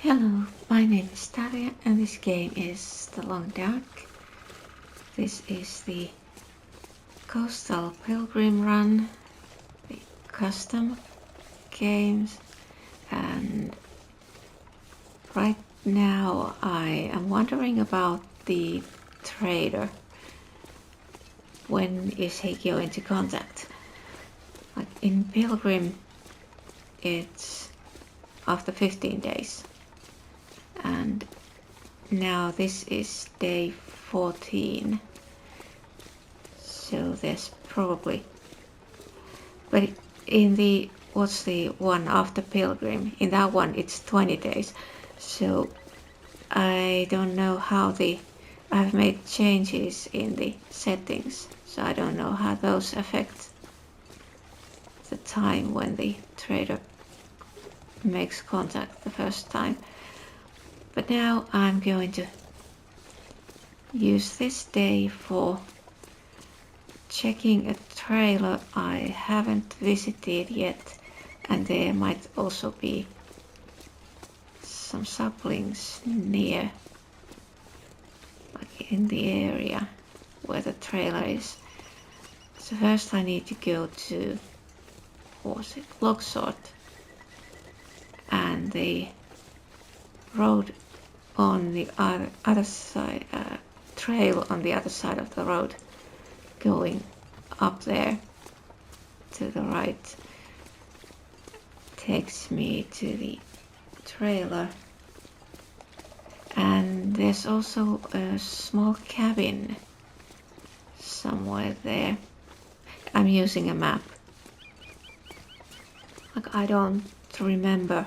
Hello, my name is Talia and this game is The Long Dark. This is the Coastal Pilgrim run, the custom games, and right now I am wondering about the trader. When is he going to contact? Like in Pilgrim, it's after 15 days. And now this is day 14, so there's probably, but in the what's the one after Pilgrim, in that one it's 20 days, so I don't know how I've made changes in the settings, so I don't know how those affect the time when the trader makes contact the first time. But now I'm going to use this day for checking a trailer I haven't visited yet, and there might also be some saplings near, like in the area where the trailer is. So first I need to go to, what was it, Logsort, and the road on the other side, trail on the other side of the road going up there to the right takes me to the trailer, and there's also a small cabin somewhere there. I'm using a map. Like, I don't remember.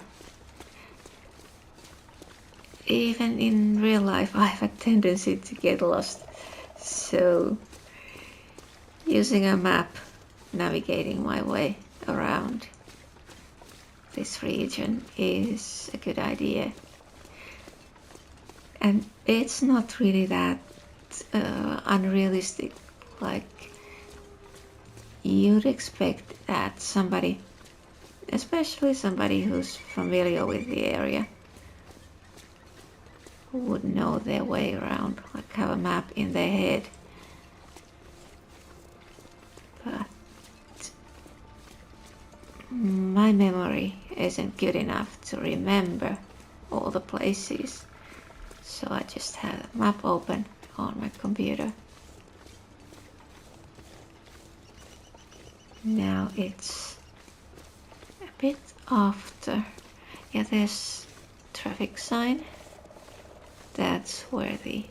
Even in real life I have a tendency to get lost, so using a map, navigating my way around this region is a good idea. And it's not really that unrealistic. Like, you'd expect that somebody, especially somebody who's familiar with the area, would know their way around, like have a map in their head. But my memory isn't good enough to remember all the places, so I just have a map open on my computer. Now it's a bit after. Yeah, there's traffic sign. That's where the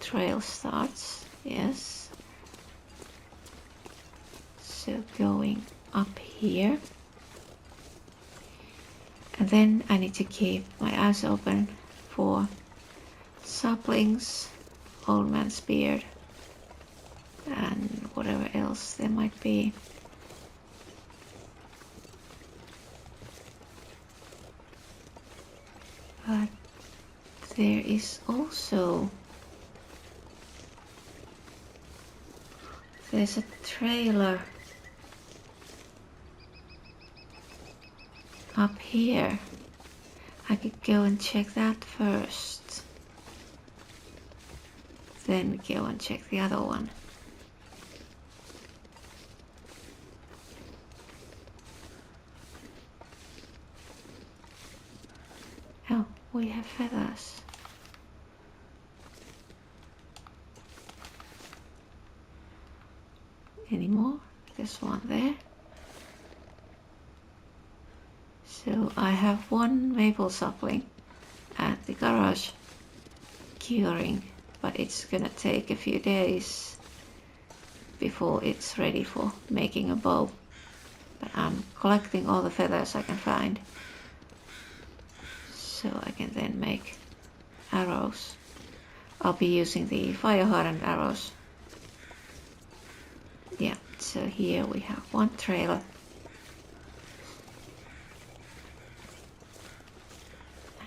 trail starts, yes. So going up here. And then I need to keep my eyes open for saplings, old man's beard, and whatever else there might be. But there is also, there's a trailer up here. I could go and check that first, then go and check the other one. Oh, we have feathers. Any more? There's one there. So I have one maple sapling at the garage curing, but it's gonna take a few days before it's ready for making a bow. But I'm collecting all the feathers I can find, so I can then make arrows. I'll be using the fire hardened arrows. Yeah, so here we have one trailer.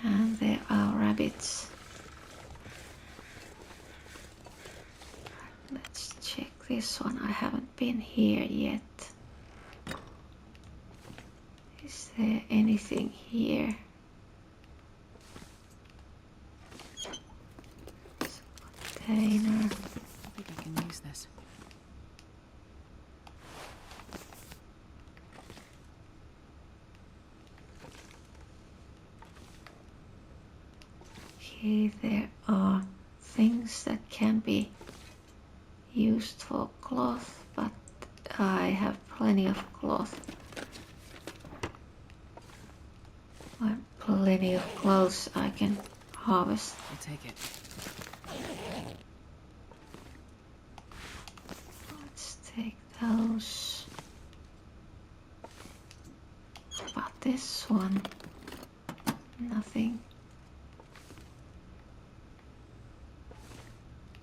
And there are rabbits. Let's check this one. I haven't been here yet. Is there anything here? container. I think I can use this. Okay, there are things that can be used for cloth, but I have plenty of cloth. Plenty of clothes I can harvest. I'll take it. Let's take those. But this one, nothing.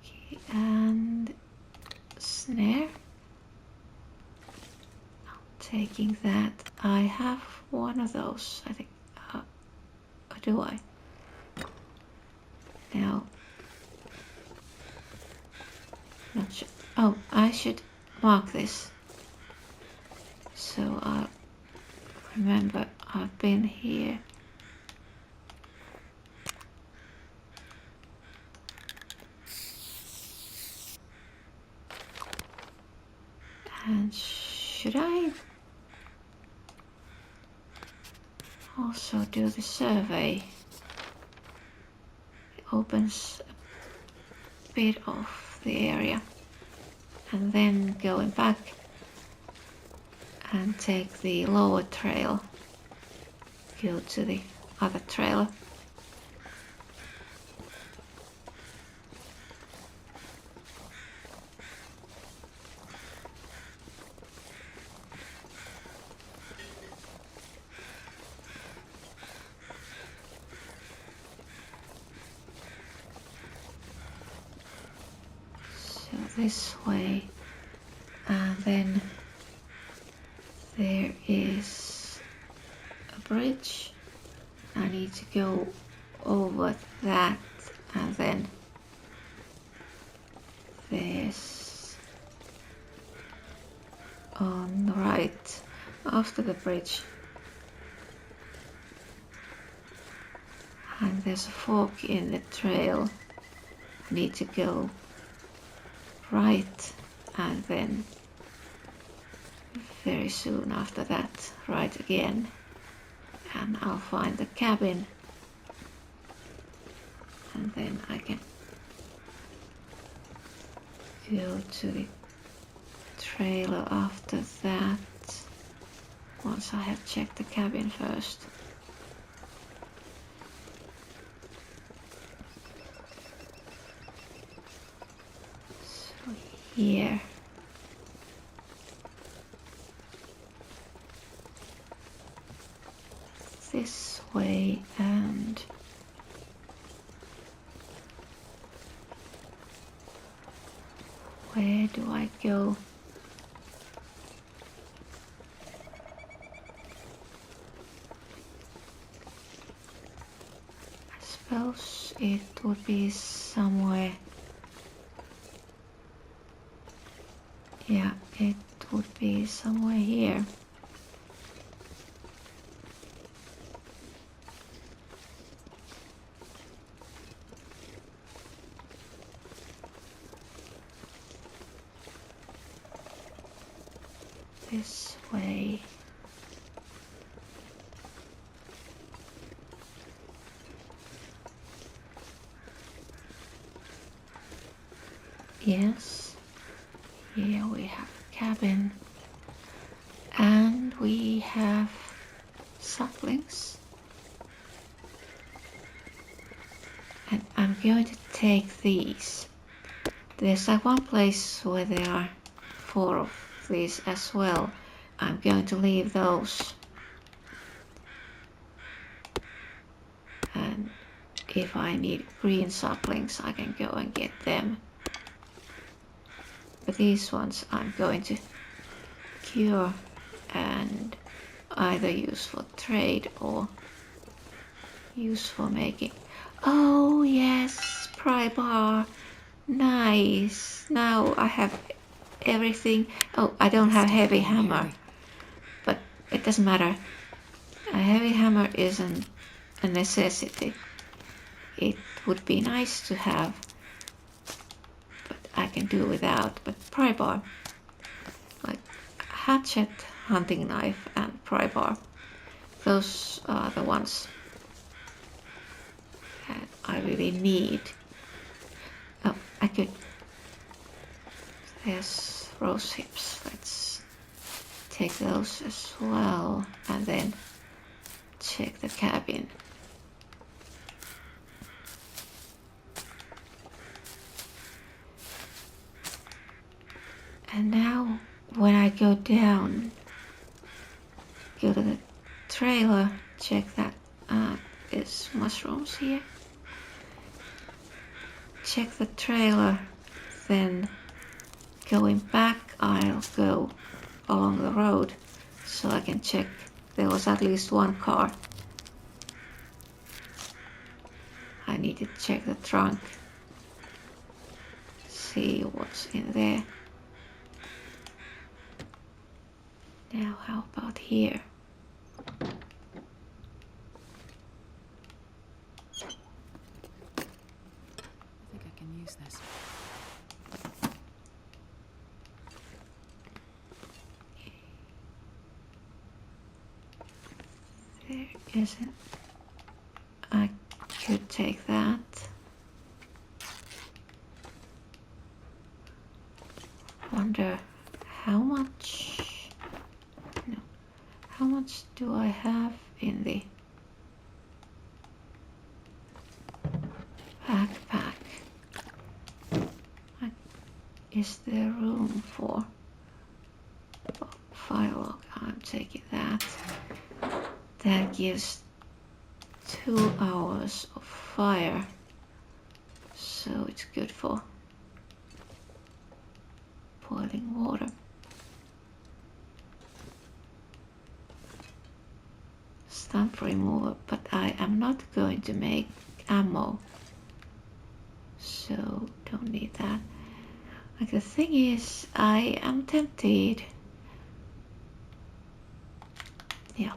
Okay, and snare. Taking that. I have one of those, I think. Or do I? Now. Not sure. Oh, I should mark this. So I'll remember I've been here. And should I also do the survey? It opens a bit of the area. And then going back and take the lower trail. Go to the other trail. So this way, and then there is a bridge. I need to go over that, and then there's on the right after the bridge, and there's a fork in the trail. I need to go right, and then very soon after that right again, and I'll find the cabin, and then I can go to the trailer after that, once I have checked the cabin first. So here. This way, and where do I go? I suppose it would be somewhere. Yeah, it would be somewhere here. This way. Yes, here we have a cabin, and we have saplings, and I'm going to take these. There's like one place where there are 4 of these as well. I'm going to leave those, and if I need green saplings I can go and get them. But these ones I'm going to cure and either use for trade or use for making. Oh yes, prybar. Nice. Now I have everything. Oh, I don't have heavy hammer, but it doesn't matter. A heavy hammer isn't a necessity. It would be nice to have can do without, but prybar, like hatchet, hunting knife, and prybar, those are the ones that I really need. Oh, I could. There's rose hips. Let's take those as well, and then check the cabin. And now when I go down, go to the trailer, check that there's mushrooms here. Check the trailer, then going back I'll go along the road so I can check. There was at least one car. I need to check the trunk, see what's in there. Now how about here? I think I can use this. There isn't. I could take that. Wonder how much. No. How much do I have in the backpack? Is there room for fire log? I'm taking that. That gives 2 hours of fire, so it's good for boiling water. Stump remover, but I am not going to make ammo, so don't need that. Like the thing is, I am tempted. Yeah.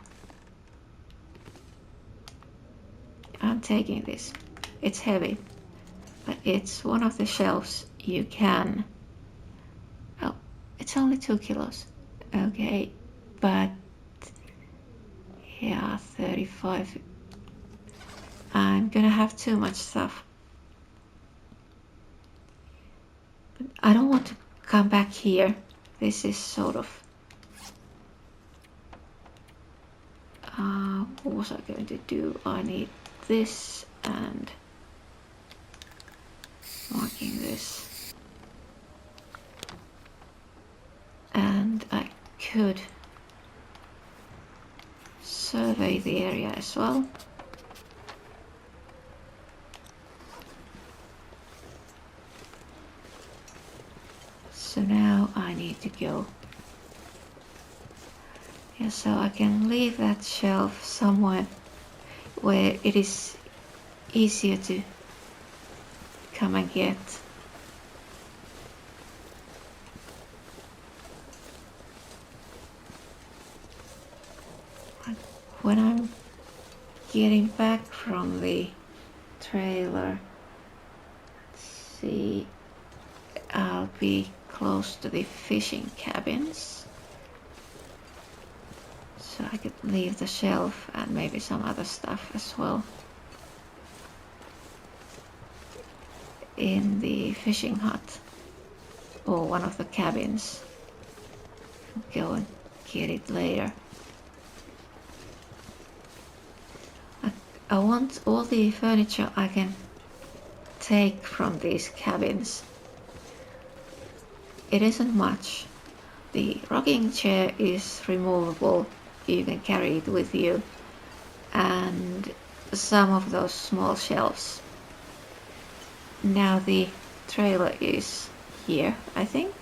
I'm taking this. It's heavy, but it's one of the shelves you can. Oh, it's only 2 kilos. Okay, but yeah, 35. I'm gonna have too much stuff. But I don't want to come back here. This is sort of. What was I going to do? I need this and marking this. And I could survey the area as well. So now I need to go. Yeah, so I can leave that shelf somewhere where it is easier to come and get. When I'm getting back from the trailer, let's see, I'll be close to the fishing cabins. So I could leave the shelf and maybe some other stuff as well in the fishing hut or one of the cabins. Go and get it later. I want all the furniture I can take from these cabins. It isn't much. The rocking chair is removable. You can carry it with you, and some of those small shelves. Now the trailer is here, I think.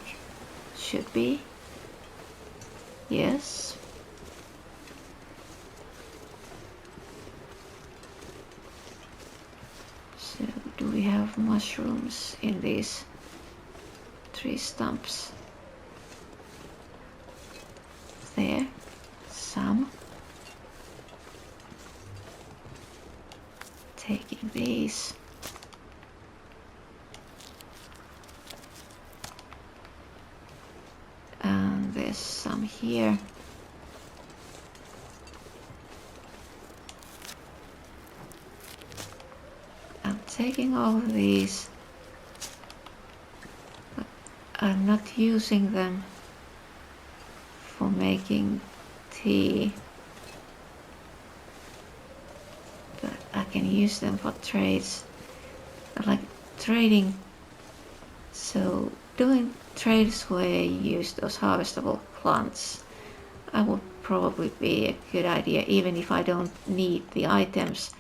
Should be. Yes. So do we have mushrooms in these tree stumps? There. Some. Taking these. here. I'm taking all of these, but I'm not using them for making tea. But I can use them for trades. I like trading, so doing trades where you use those harvestable plants, I would probably be a good idea, even if I don't need the items.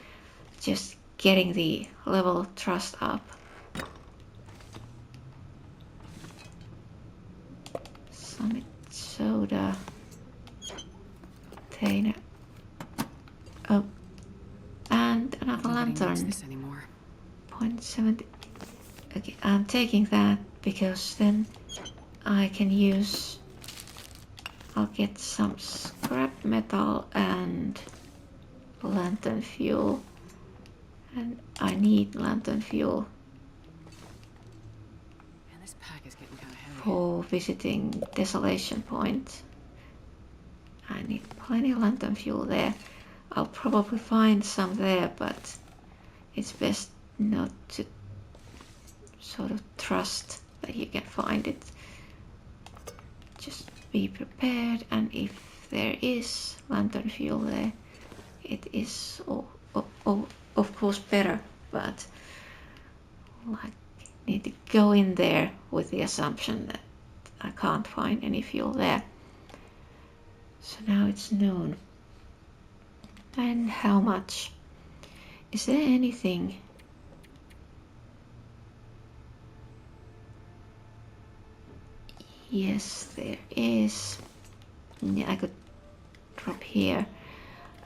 Just getting the level of trust up. Summit soda container. Oh, and another lantern. This anymore. 0.70. Okay, I'm taking that because then I can use. I'll get some scrap metal and lantern fuel, and I need lantern fuel Man, this pack is getting kind of heavy. for visiting Desolation Point. I need plenty of lantern fuel there. I'll probably find some there, but it's best not to sort of trust that you can find it. Just be prepared, and if there is lantern fuel there, it is of course better, but like need to go in there with the assumption that I can't find any fuel there. So now it's known. And how much? Is there anything? Yes, there is. Yeah, I could drop here.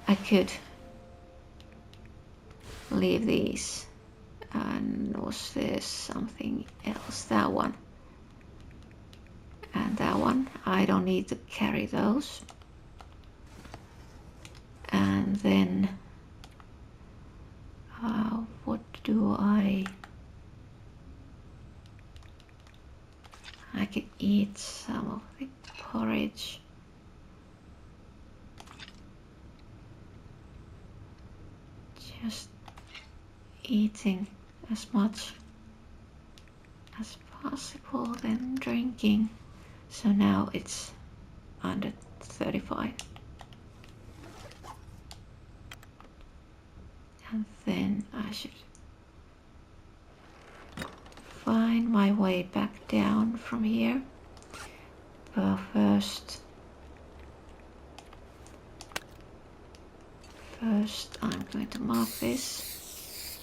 I could leave these. And was there something else? That one. And that one. I don't need to carry those. And then what do I could eat some of the porridge. Just eating as much as possible, then drinking. So now it's under 35. And then I should find my way back down from here. But first I'm going to mark this.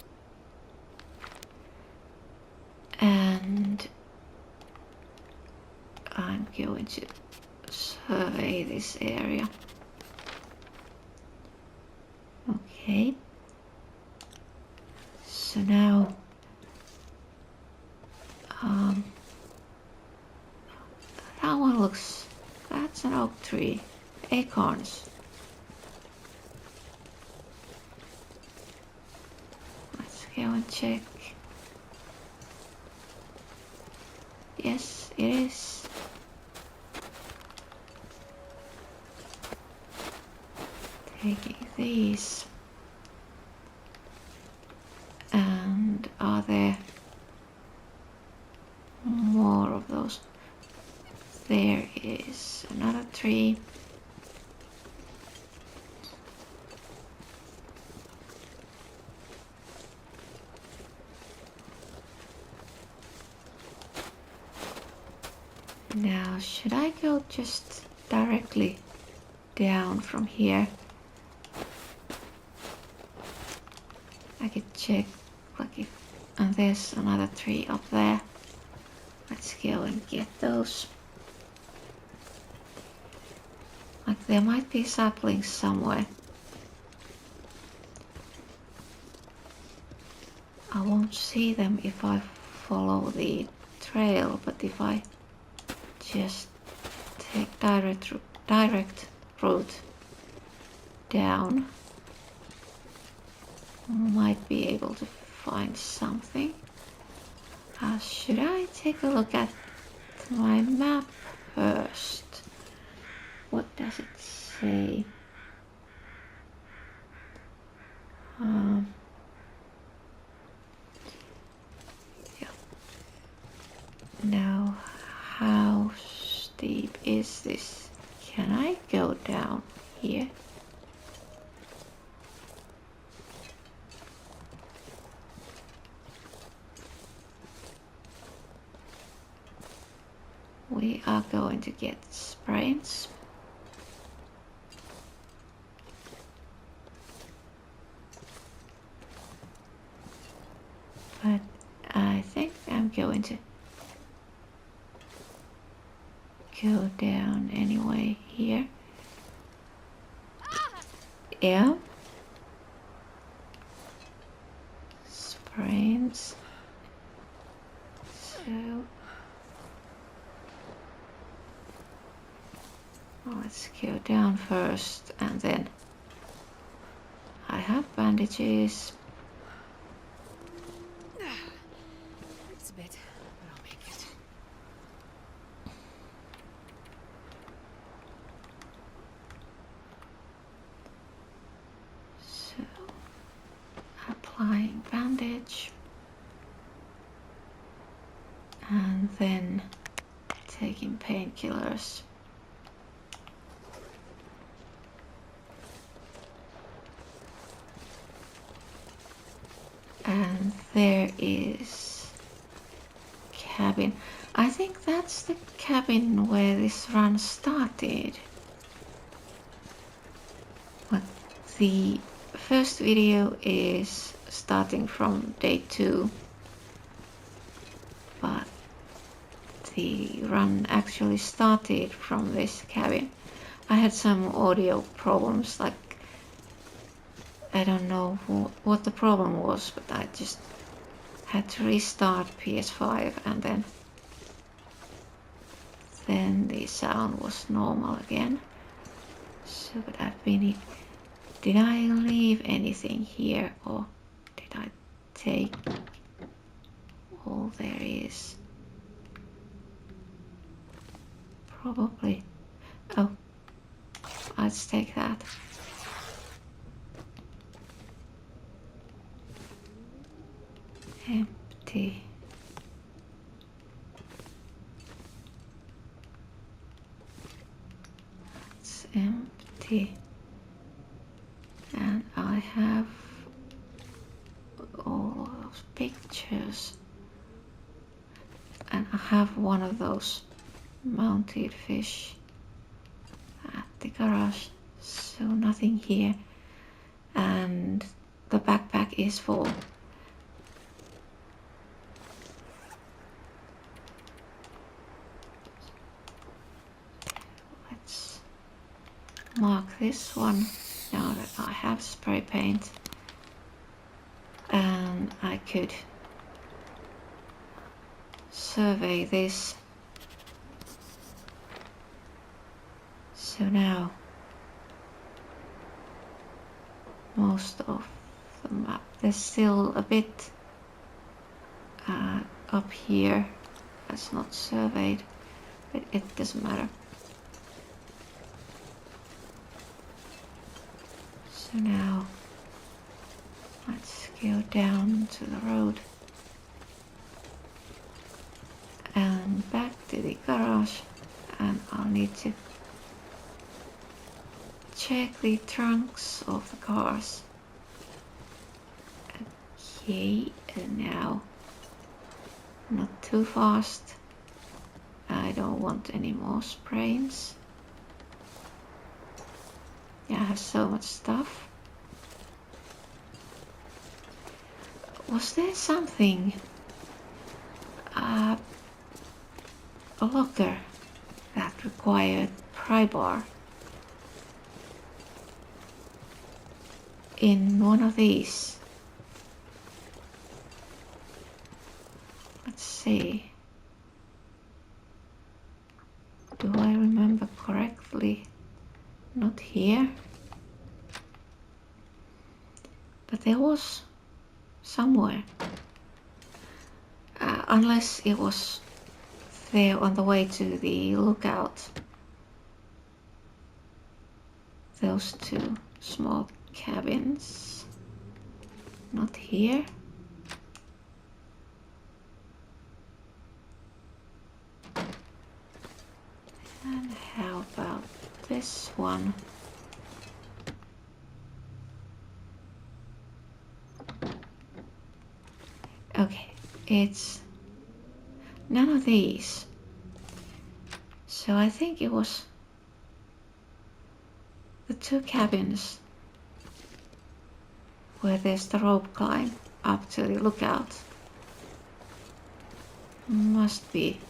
And I'm going to survey this area. Okay. So now that one looks, that's an oak tree. Acorns. Let's go and check. Yes, it is. Taking these. And are there more of those? There is another tree. Now, should I go just directly down from here? I could check, like if, and there's another tree up there. Let's go and get those. Like there might be saplings somewhere. I won't see them if I follow the trail, but if I just take direct route down, might be able to find something. Should I take a look at my map first? What does it say? Yeah. Now, how steep is this? Can I go down here? We are going to get sprains. But I think I'm going to go down anyway here. Yeah. Sprains. So let's go down first, and then I have bandages. It's a bit, but I'll make it. So applying bandage, and then taking painkillers. And there is cabin. I think that's the cabin where this run started. But the first video is starting from day 2. But the run actually started from this cabin. I had some audio problems, like I don't know what the problem was, but I just had to restart PS5, and then the sound was normal again. So, but I've been... Did I leave anything here, or did I take all there is? Probably. Oh, let's take that. Empty. It's empty. And I have all those pictures. And I have one of those mounted fish at the garage. So nothing here. And the backpack is full. Let's mark this one now that I have spray paint. And I could survey this. So now most of the map, there's still a bit up here that's not surveyed, but it doesn't matter. So now let's go down to the road and back to the garage, and I'll need to check the trunks of the cars. Okay, and now not too fast. I don't want any more sprains. Yeah, I have so much stuff. Was there something? A locker that required prybar in one of these? Let's see. Do I remember correctly? Not here. But there was somewhere. Unless it was there on the way to the lookout. those two small cabins. Not here. And how about this one? Okay, it's none of these. So I think it was the two cabins where there's the rope climb up to the lookout. Must be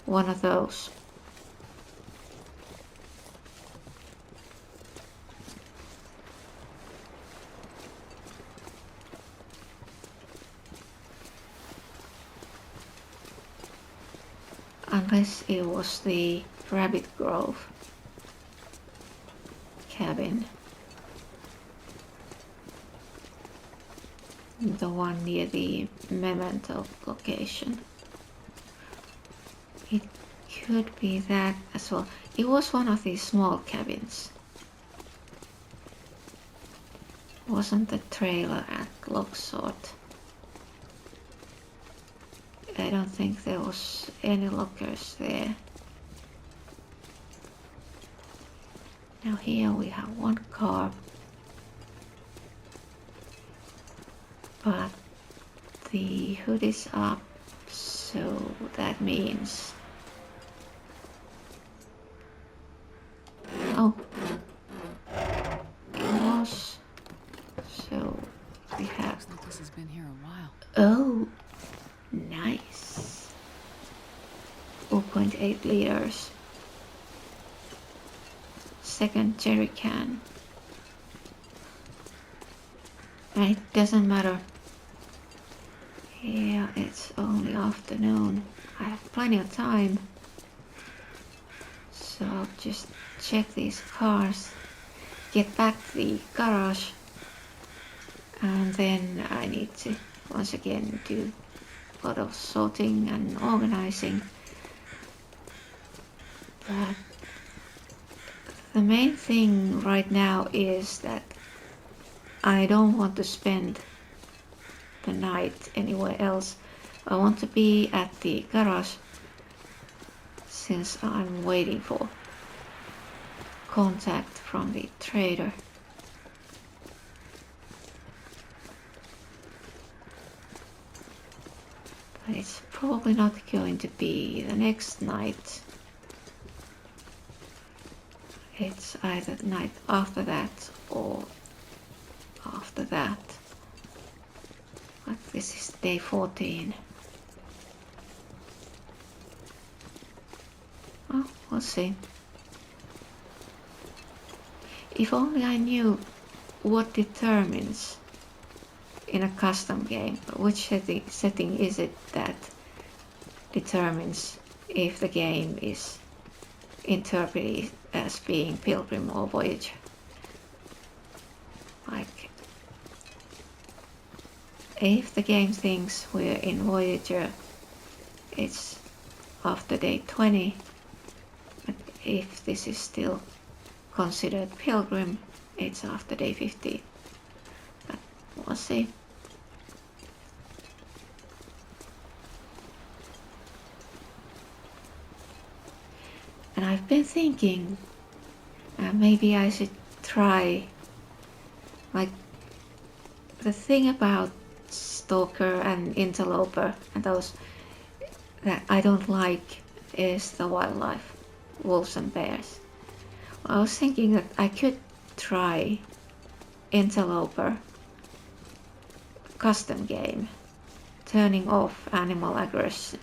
one of those. Unless it was the Rabbit Grove cabin. The one near the Memento location. It could be that as well. It was one of these small cabins. Wasn't the trailer at Locksword? I don't think there was any lockers there. Now here we have one car, but the hood is up, so that means... Oh, it was. So we have... Looks like this has been here a while. Oh, nice. 0.8 liters. Second jerry can. And it doesn't matter. Yeah, it's only afternoon. I have plenty of time. So I'll just check these cars, get back to the garage, and then I need to once again do a lot of sorting and organizing. But the main thing right now is that I don't want to spend the night anywhere else. I want to be at the garage since I'm waiting for contact from the trader. But it's probably not going to be the next night. It's either the night after that or after that. But this is day 14. Well, we'll see. If only I knew what determines in a custom game, which setting is it that determines if the game is interpreted as being Pilgrim or Voyager. Like, if the game thinks we're in Voyager, it's after day 20, but if this is still considered Pilgrim, it's after day 15. But we'll see. And I've been thinking maybe I should try, like, the thing about Stalker and Interloper and those that I don't like is the wildlife, wolves and bears. Well, I was thinking that I could try Interloper custom game, turning off animal aggression,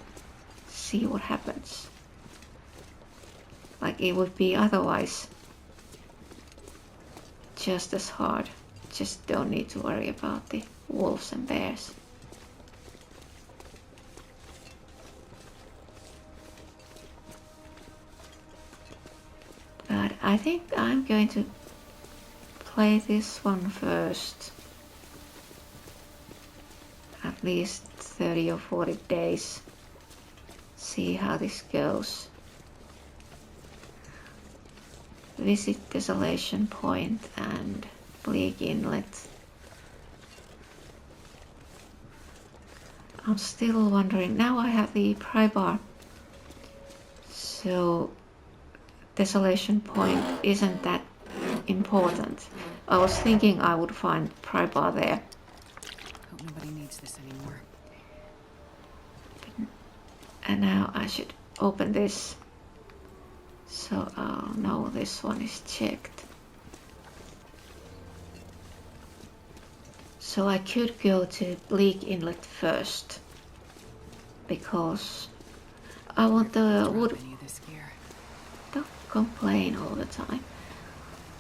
see what happens. Like it would be otherwise just as hard. Just don't need to worry about the wolves and bears. But I think I'm going to play this one first. At least 30 or 40 days. See how this goes. visit Desolation Point and Bleak Inlet. I'm still wondering. Now I have the prybar, so Desolation Point isn't that important. I was thinking I would find prybar there. Hope nobody needs this anymore. And now I should open this, so I'll know this one is checked. So I could go to Bleak Inlet first, because I want the wood. Any of this gear. Don't complain all the time.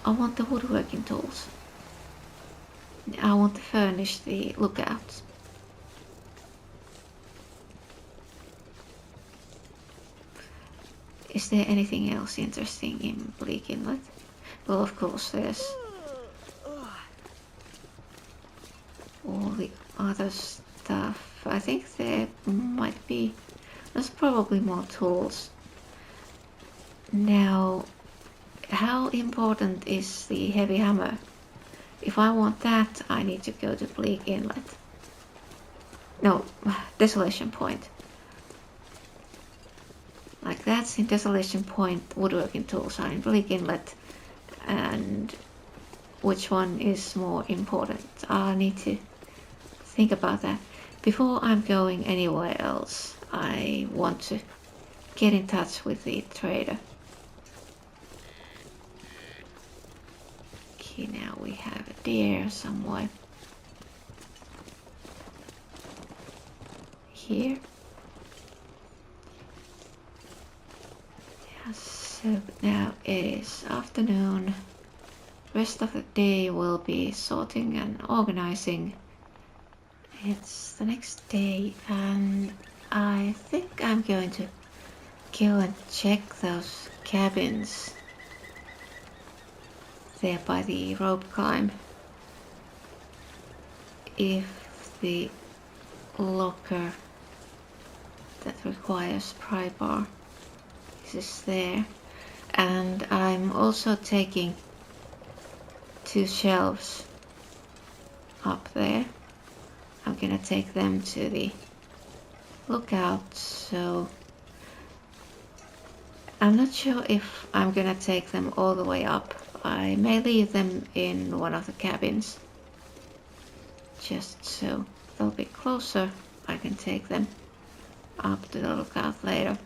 I want the woodworking tools. I want to furnish the lookouts. Is there anything else interesting in Bleak Inlet? Well, of course there's all the other stuff. I think there might be... There's probably more tools. Now, how important is the heavy hammer? If I want that, I need to go to Bleak Inlet. No, Desolation Point. Like that's in Desolation Point, woodworking tools are in Bleak Inlet, and which one is more important? I need to think about that. Before I'm going anywhere else, I want to get in touch with the trader. Okay, now we have a deer somewhere. Here. So now it is afternoon. Rest of the day will be sorting and organizing. It's the next day and I think I'm going to go and check those cabins there by the rope climb. If the locker that requires prybar is there. And I'm also taking 2 shelves up there. I'm gonna take them to the lookout, so I'm not sure if I'm gonna take them all the way up. I may leave them in one of the cabins, just so they'll be closer. I can take them up to the lookout later.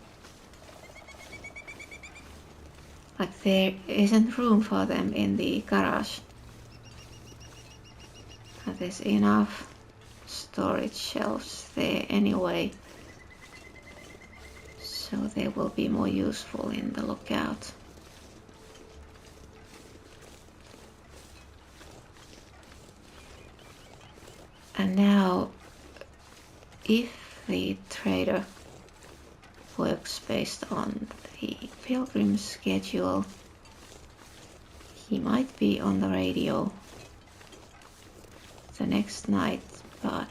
Like there isn't room for them in the garage. But there's enough storage shelves there anyway, so they will be more useful in the lookout. And now, if the trader works based on the Pilgrim schedule, he might be on the radio the next night, but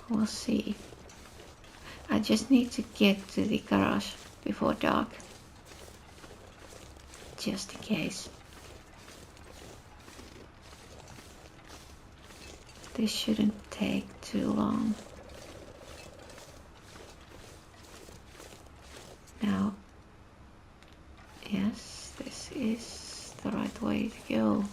we'll see. I just need to get to the garage before dark, just in case. This shouldn't take too long. Now, yes, this is the right way to go.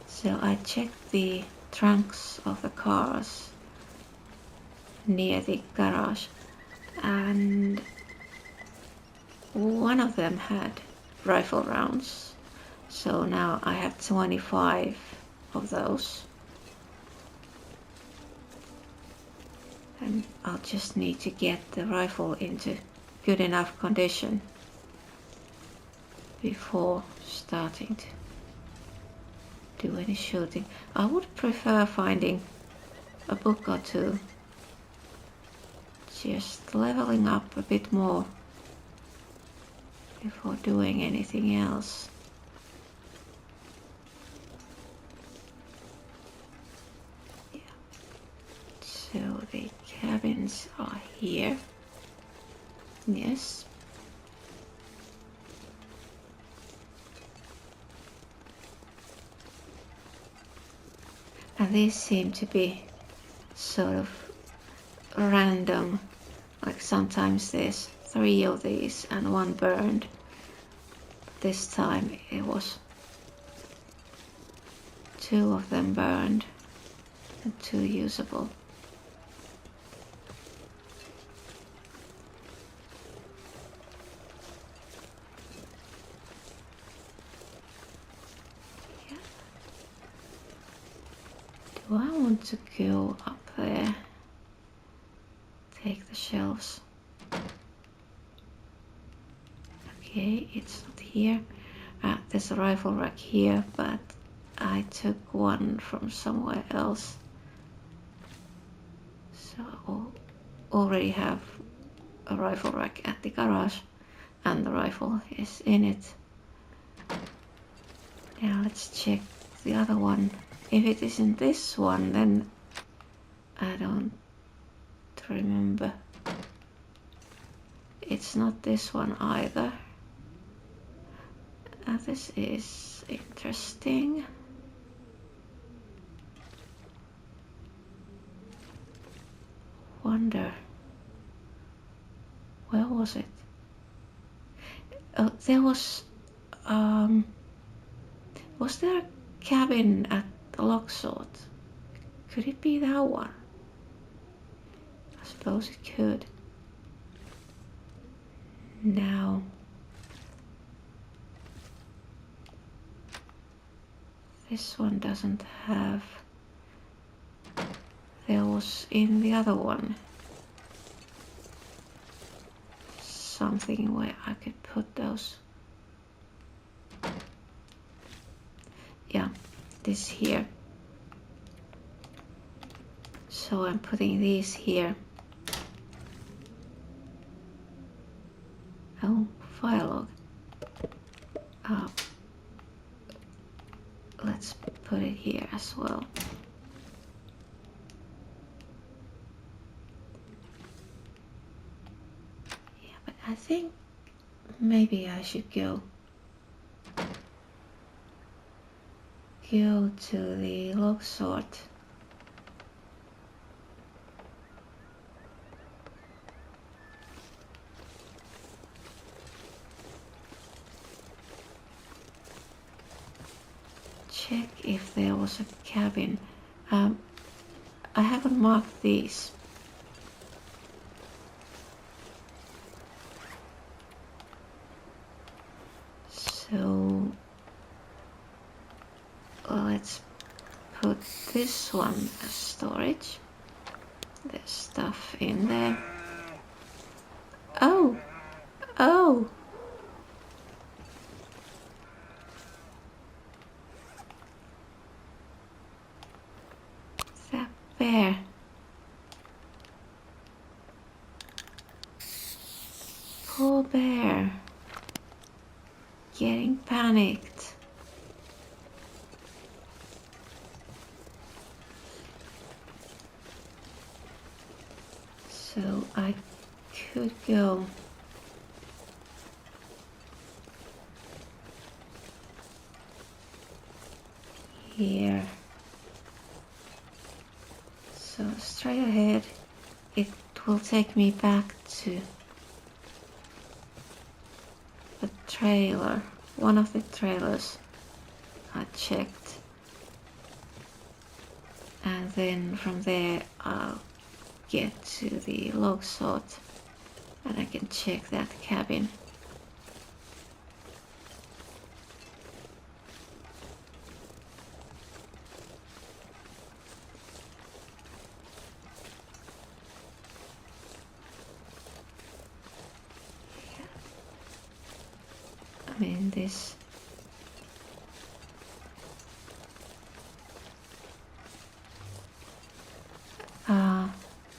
So I checked the trunks of the cars near the garage, and one of them had rifle rounds. So now I have 25 of those. And I'll just need to get the rifle into good enough condition. before starting to do any shooting. I would prefer finding a book or two, just leveling up a bit more before doing anything else. Yeah. So the cabins are here. Yes. And these seem to be sort of random, like sometimes there's 3 of these and 1 burned. This time it was 2 of them burned and 2 usable. Yeah. Do I want to go up there? Take the shelves. Okay, it's not here. There's a rifle rack here, but I took one from somewhere else. So I already have a rifle rack at the garage and the rifle is in it. Now let's check the other one. If it isn't this one, then I don't remember. It's not this one either. This is interesting. Wonder, where was it? Oh, there was there a cabin at the Locksort? Could it be that one? I suppose it could. Now, this one doesn't have. There was in the other one something where I could put those. Yeah, this here. So I'm putting these here. Oh, file log. Let's put it here as well. Yeah, but I think maybe I should go to the Locksort. Check if there was a cabin. I haven't marked these. So let's put this one as storage. There's stuff in there. Oh! Oh! That bear. Poor bear. Getting panicked. So I could go here. So straight ahead, it will take me back to the trailer, one of the trailers I checked. And then from there I'll get to the Locksort and I can check that cabin. I mean, this.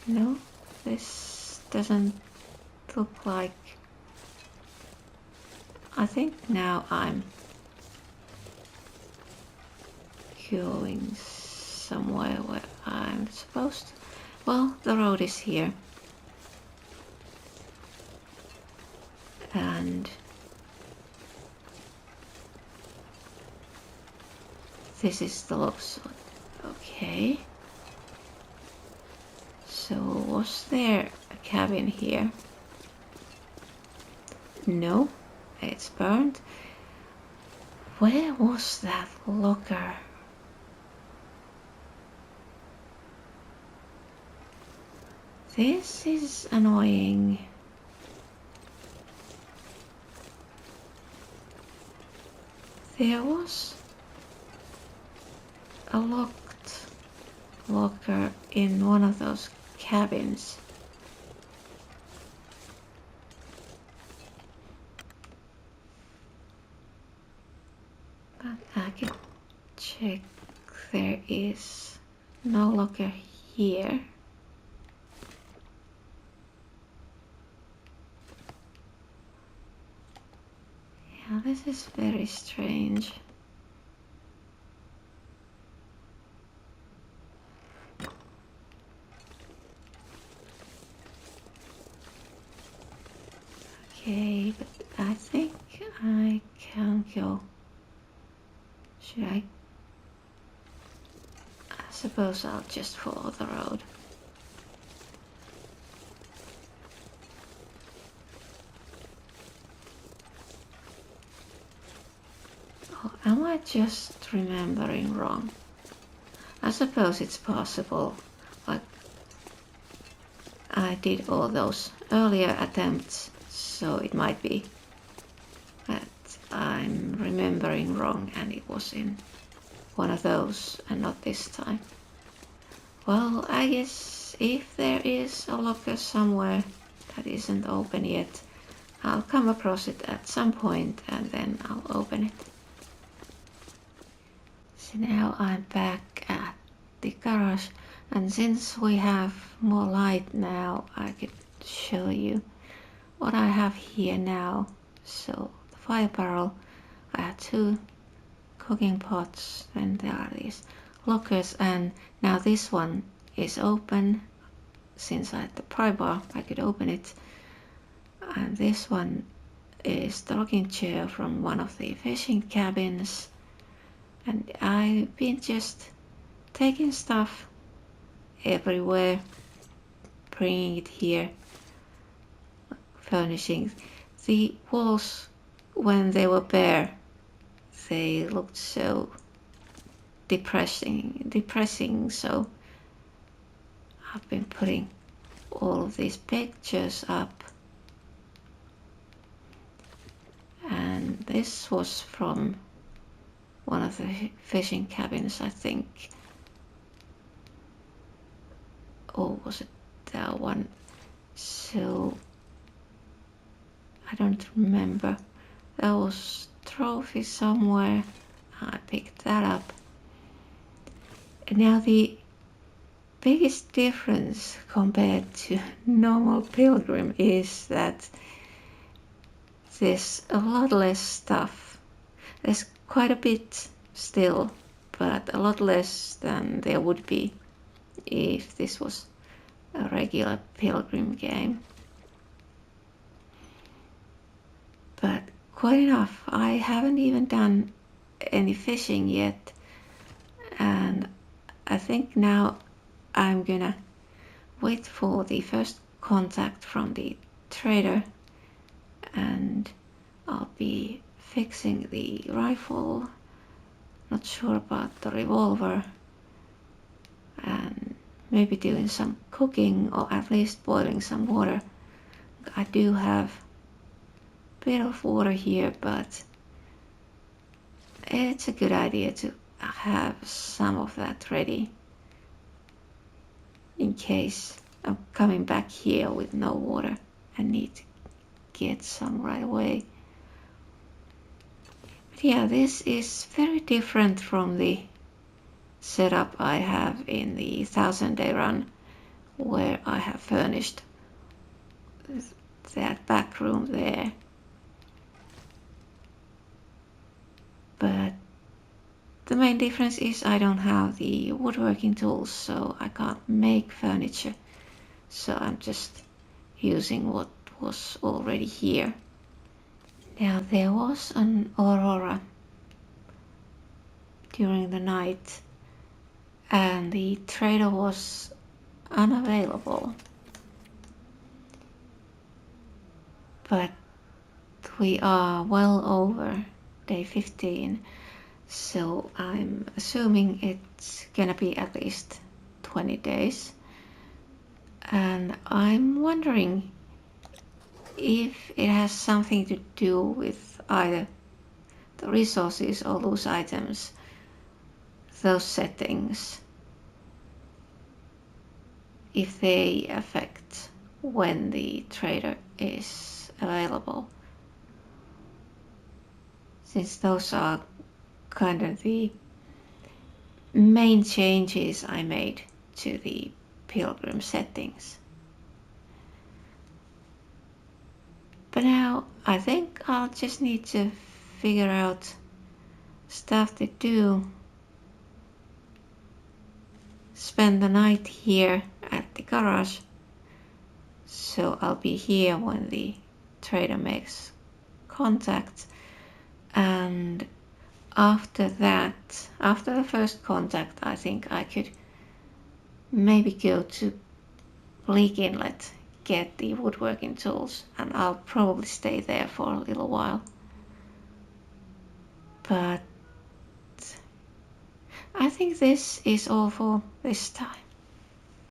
No, this doesn't look like. I think now I'm going somewhere where I'm supposed to. Well, the road is here. And this is the looks. Okay. So was there a cabin here? No, it's burned. Where was that locker? This is annoying. There was a locked locker in one of those cabins. But I can check. There is no locker here. Yeah, this is very strange. Okay, but I think I can go. Should I? I suppose I'll just follow the road. Oh, am I just remembering wrong? I suppose it's possible. Like, I did all those earlier attempts, so it might be that I'm remembering wrong and it was in one of those and not this time. Well, I guess if there is a locker somewhere that isn't open yet, I'll come across it at some point and then I'll open it. So now I'm back at the garage, and since we have more light now, I could show you what I have here now. So the fire barrel, I have 2 cooking pots, and there are these lockers, and now this one is open. Since I had the prybar, I could open it. And this one is the rocking chair from one of the fishing cabins. And I've been just taking stuff everywhere, bringing it here, furnishing. The walls, when they were bare, they looked so depressing, so I've been putting all of these pictures up. And this was from one of the fishing cabins, I think. Or was it that one? So I don't remember. There was trophy somewhere. I picked that up. And now the biggest difference compared to normal Pilgrim is that there's a lot less stuff. There's quite a bit still, but a lot less than there would be if this was a regular Pilgrim game. But quite enough. I haven't even done any fishing yet, and I think now I'm gonna wait for the first contact from the trader, and I'll be fixing the rifle, not sure about the revolver, and maybe doing some cooking or at least boiling some water. I do have a bit of water here, but it's a good idea to have some of that ready in case I'm coming back here with no water and need to get some right away. yeah, this is very different from the setup I have in the 1000-day run, where I have furnished that back room there. But the main difference is I don't have the woodworking tools, so I can't make furniture. So I'm just using what was already here. Now there was an aurora during the night and the trader was unavailable. But we are well over day 15, so I'm assuming it's gonna be at least 20 days. And I'm wondering if it has something to do with either the resources or loose items, those settings, if they affect when the trader is available, since those are kind of the main changes I made to the Pilgrim settings. But now I think I'll just need to figure out stuff to do. Spend the night here at the garage, so I'll be here when the trader makes contact. And after that, after the first contact, I think I could maybe go to Bleak Inlet, get the woodworking tools, and I'll probably stay there for a little while. But I think this is all for this time.